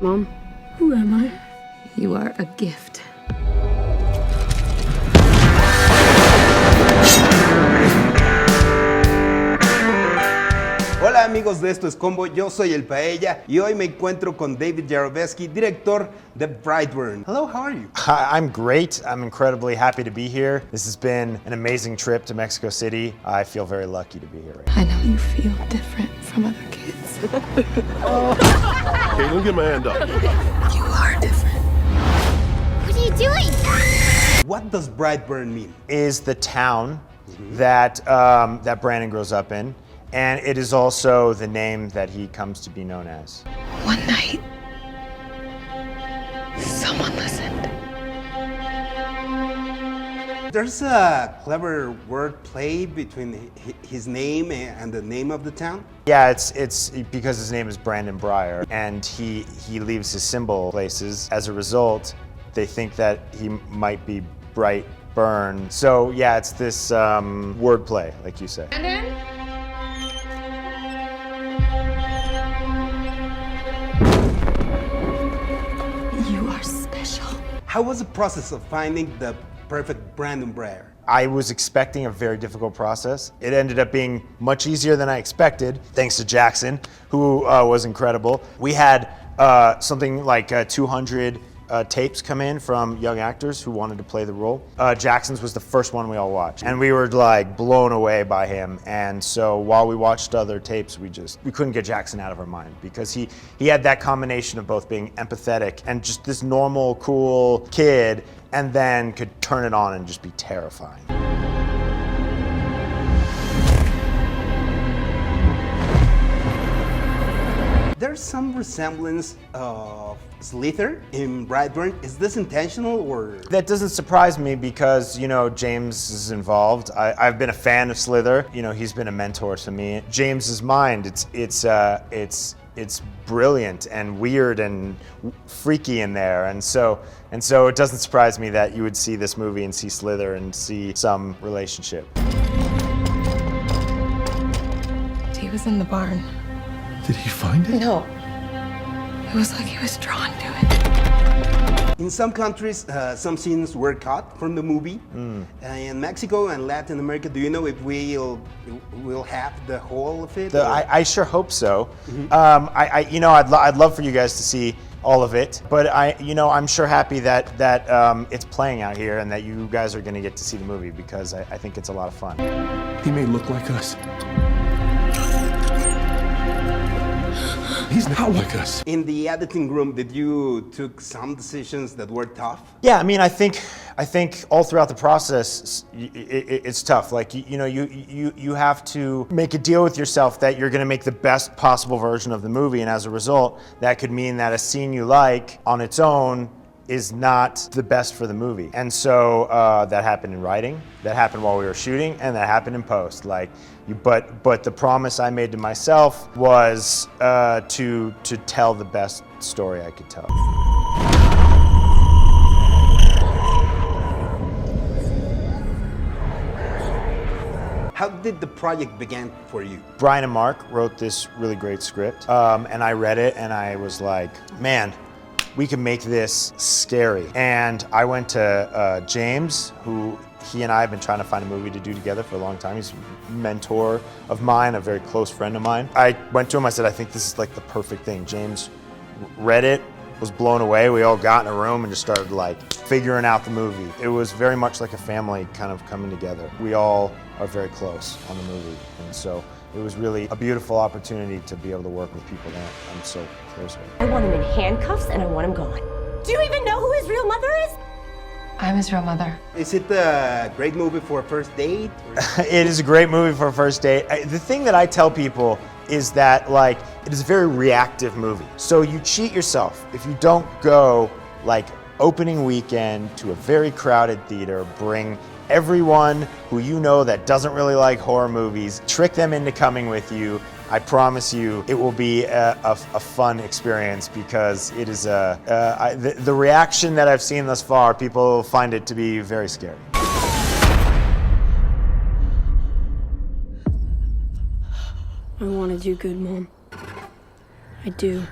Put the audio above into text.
Mom, who am I? You are a gift. Hola amigos de Esto es Combo, yo soy el Paella y hoy me encuentro con David Yarovesky, director de BRIGHTBURN. Hello, how are you? Hi, I'm great. I'm incredibly happy to be here. This has been an amazing trip to Mexico City. I feel very lucky to be here right now. I know you feel different from other kids. Okay, don't get my hand up. You are different. What are you doing? What does BRIGHTBURN mean? Is the town that Brandon grows up in, and it is also the name that he comes to be known as. One night, someone listened. There's a clever word play between his name and the name of the town. Yeah, it's because his name is Brandon Breyer, and he leaves his symbol places. As a result, they think that he might be BRIGHTBURN. So yeah, it's this word play, like you say. You are special. How was the process of finding the perfect Brandon Breyer? I was expecting a very difficult process. It ended up being much easier than I expected, thanks to Jackson, who was incredible. We had something like 200 tapes come in from young actors who wanted to play the role. Jackson's was the first one we all watched, and we were like blown away by him. And so while we watched other tapes, we couldn't get Jackson out of our mind, because he had that combination of both being empathetic and just this normal, cool kid, and then could turn it on and just be terrifying. There's some resemblance of Slither in BRIGHTBURN. Is this intentional or? That doesn't surprise me because, you know, James is involved. I've been a fan of Slither. You know, he's been a mentor to me. James's mind, it's brilliant and weird and freaky in there, and so it doesn't surprise me that you would see this movie and see Slither and see some relationship. He was in the barn. Did he find it? No. It was like he was drawn to it. In some countries, some scenes were cut from the movie. In Mexico and Latin America, do you know if we'll have the whole of it? I sure hope so. I'd love for you guys to see all of it, but I'm sure happy that it's playing out here and that you guys are going to get to see the movie, because I think it's a lot of fun. He may look like us. He's not like us. In the editing room, did you took some decisions that were tough? Yeah, I mean, I think all throughout the process, it's tough. Like, you have to make a deal with yourself that you're going to make the best possible version of the movie, and as a result, that could mean that a scene you like on its own is not the best for the movie. And so that happened in writing, that happened while we were shooting, and that happened in post. But the promise I made to myself was to tell the best story I could tell. How did the project begin for you? Brian and Mark wrote this really great script, and I read it and I was like, man, we can make this scary. And I went to James, who he and I have been trying to find a movie to do together for a long time. He's a mentor of mine, a very close friend of mine. I went to him, I said, I think this is like the perfect thing. James read it, was blown away. We all got in a room and just started like figuring out the movie. It was very much like a family kind of coming together. We all are very close on the movie, and so it was really a beautiful opportunity to be able to work with people that I'm so close with. I want him in handcuffs and I want him gone. Do you even know who his real mother is? I'm his real mother. Is it a great movie for a first date? It is a great movie for a first date. The thing that I tell people is that, like, it is a very reactive movie. So you cheat yourself if you don't go, like, opening weekend to a very crowded theater, bring everyone who you know that doesn't really like horror movies, trick them into coming with you. I promise you it will be a fun experience, because it is the reaction that I've seen thus far, people find it to be very scary. I want to do good, Mom. I do.